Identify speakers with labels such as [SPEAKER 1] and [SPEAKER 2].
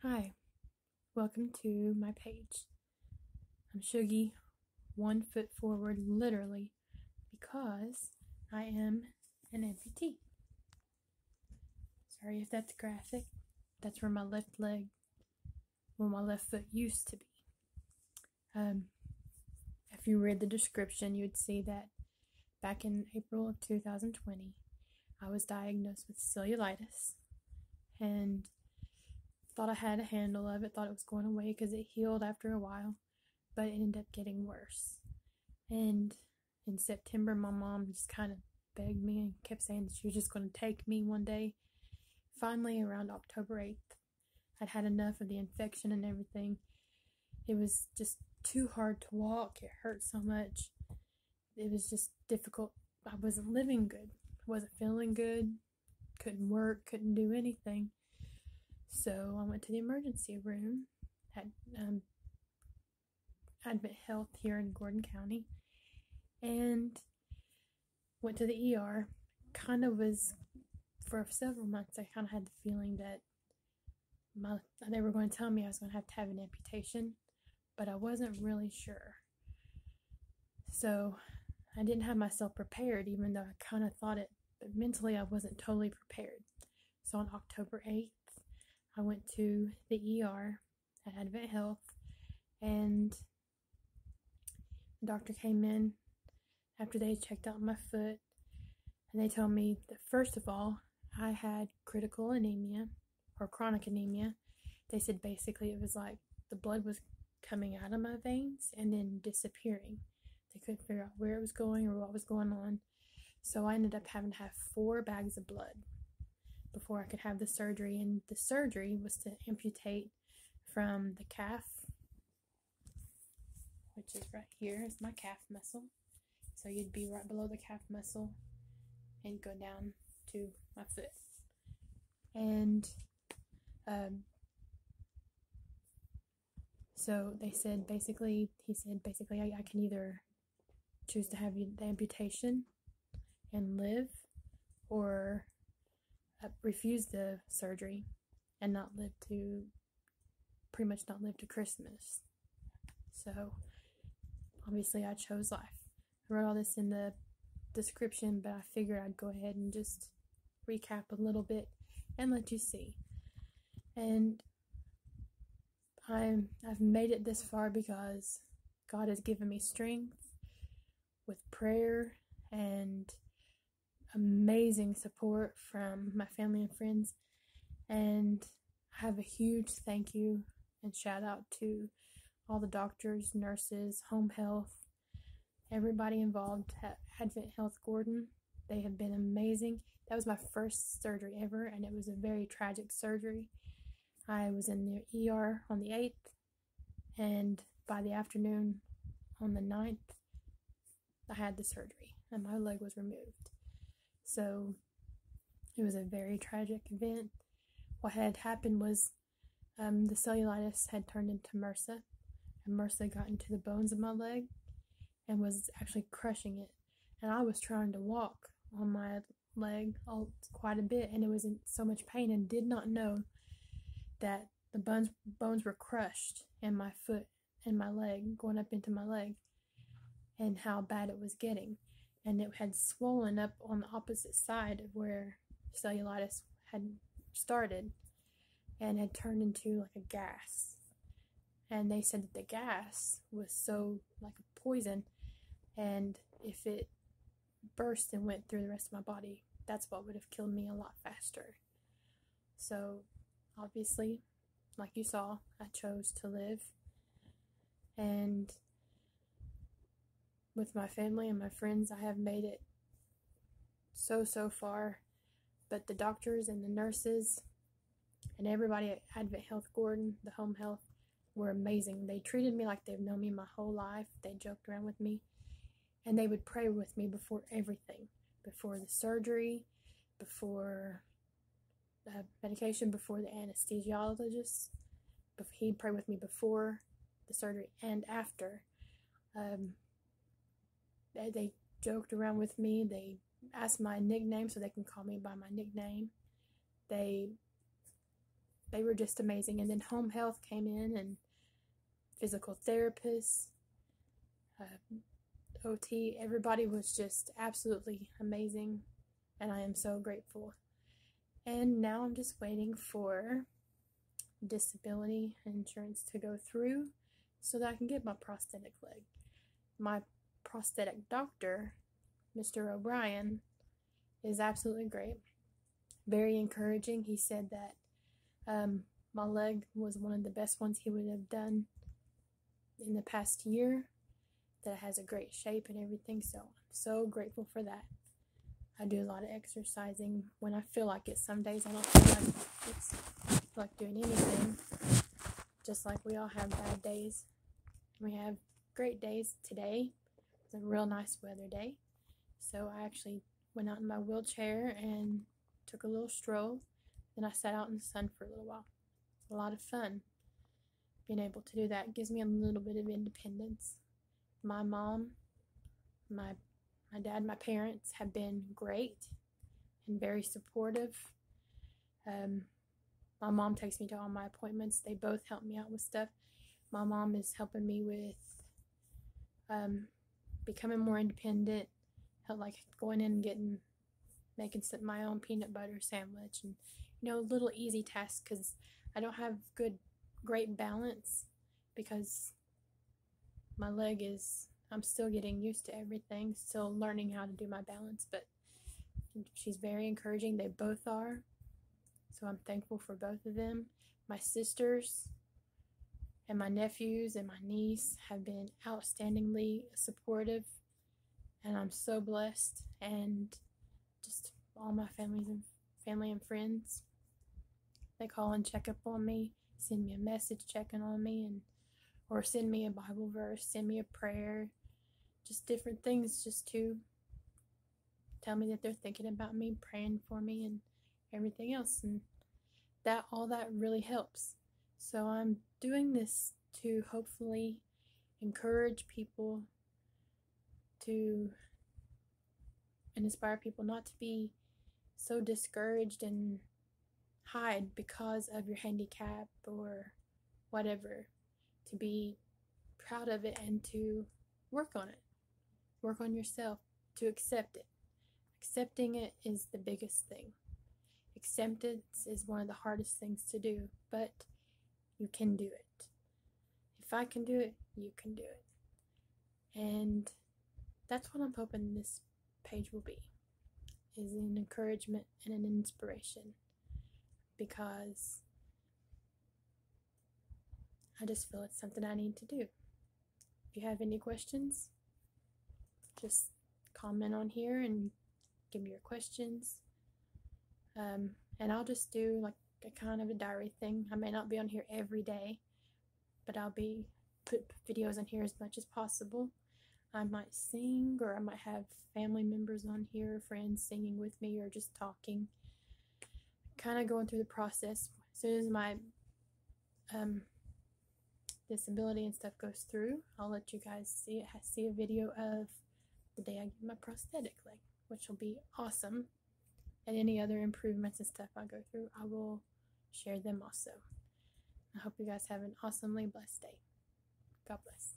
[SPEAKER 1] Hi, welcome to my page. I'm Shuggy, 1 foot forward, literally, because I am an amputee. Sorry if that's graphic. That's where my left foot used to be. If you read the description, you'd see that back in April of 2020, I was diagnosed with cellulitis and thought I had a handle of it, thought it was going away because it healed after a while, but it ended up getting worse. And in September, my mom just kind of begged me and kept saying that she was just going to take me one day. Finally, around October 8th, I'd had enough of the infection and everything. It was just too hard to walk. It hurt so much. It was just difficult. I wasn't living good. I wasn't feeling good. Couldn't work. Couldn't do anything. So I went to the emergency room at Advent Health here in Gordon County and went to the ER. For several months, I kind of had the feeling that they were going to tell me I was going to have an amputation, but I wasn't really sure. So I didn't have myself prepared, even though I kind of thought it, but mentally I wasn't totally prepared. So on October 8th, I went to the ER at Advent Health, and the doctor came in after they checked out my foot, and they told me that first of all, I had critical anemia or chronic anemia. They said basically it was like the blood was coming out of my veins and then disappearing. They couldn't figure out where it was going or what was going on. So I ended up having to have 4 bags of blood before I could have the surgery. And the surgery was to amputate from the calf, which is right here, is my calf muscle. So you'd be right below the calf muscle and go down to my foot. And so he said basically I can either choose to have the amputation and live, or refuse the surgery and pretty much not live to Christmas. So obviously I chose life. I wrote all this in the description, but I figured I'd go ahead and just recap a little bit and let you see. And I've made it this far because God has given me strength with prayer and amazing support from my family and friends. And I have a huge thank you and shout out to all the doctors, nurses, home health, everybody involved at Advent Health Gordon. They have been amazing. That was my first surgery ever, and it was a very tragic surgery. I was in the ER on the 8th, and by the afternoon on the 9th, I had the surgery, and my leg was removed. So it was a very tragic event. What had happened was the cellulitis had turned into MRSA, and MRSA got into the bones of my leg and was actually crushing it. And I was trying to walk on my leg quite a bit, and it was in so much pain, and did not know that the bones were crushed in my foot and my leg, going up into my leg, and how bad it was getting. And it had swollen up on the opposite side of where cellulitis had started and had turned into like a gas. And they said that the gas was so like a poison, and if it burst and went through the rest of my body, that's what would have killed me a lot faster. So obviously, like you saw, I chose to live. And with my family and my friends, I have made it so far. But the doctors and the nurses and everybody at Advent Health Gordon, the home health, were amazing. They treated me like they've known me my whole life. They joked around with me, and they would pray with me before everything, before the surgery, before the medication, before the anesthesiologist. He'd pray with me before the surgery and after. They joked around with me. They asked my nickname so they can call me by my nickname. They they were just amazing. And then home health came in, and physical therapists, OT, everybody was just absolutely amazing, and I am so grateful. And now I'm just waiting for disability insurance to go through so that I can get my prosthetic leg. My prosthetic doctor, Mr. O'Brien, is absolutely great, very encouraging. He said that my leg was one of the best ones he would have done in the past year, that it has a great shape and everything, so I'm so grateful for that. I do a lot of exercising when I feel like it. Some days I don't feel like doing anything, just like we all have bad days. We have great days. Today it's a real nice weather day, so I actually went out in my wheelchair and took a little stroll. Then I sat out in the sun for a little while. It's a lot of fun. Being able to do that gives me a little bit of independence. My mom, my dad, my parents have been great and very supportive. My mom takes me to all my appointments. They both help me out with stuff. My mom is helping me with becoming more independent, like going in and making my own peanut butter sandwich, and little easy tasks, because I don't have great balance, because my leg I'm still getting used to everything, still learning how to do my balance, but she's very encouraging. They both are, so I'm thankful for both of them. My sisters and my nephews and my niece have been outstandingly supportive, and I'm so blessed. And just all my family and friends, they call and check up on me, send me a message checking on me, or send me a Bible verse, send me a prayer, just different things, just to tell me that they're thinking about me, praying for me, and everything else. And all that really helps. So I'm doing this to hopefully encourage people and inspire people not to be so discouraged and hide because of your handicap or whatever, to be proud of it and to work on it, work on yourself, to accept it. Accepting it is the biggest thing. Acceptance is one of the hardest things to do, but you can do it. If I can do it, you can do it. And that's what I'm hoping this page will be, is an encouragement and an inspiration, because I just feel it's something I need to do. If you have any questions, just comment on here and give me your questions. And I'll just do like a kind of a diary thing. I may not be on here every day, but I'll put videos on here as much as possible. I might sing, or I might have family members on here, friends singing with me, or just talking, kind of going through the process. As soon as my disability and stuff goes through, I'll let you guys see a video of the day I get my prosthetic leg, which will be awesome. And any other improvements and stuff I go through, I will share them also. I hope you guys have an awesomely blessed day. God bless.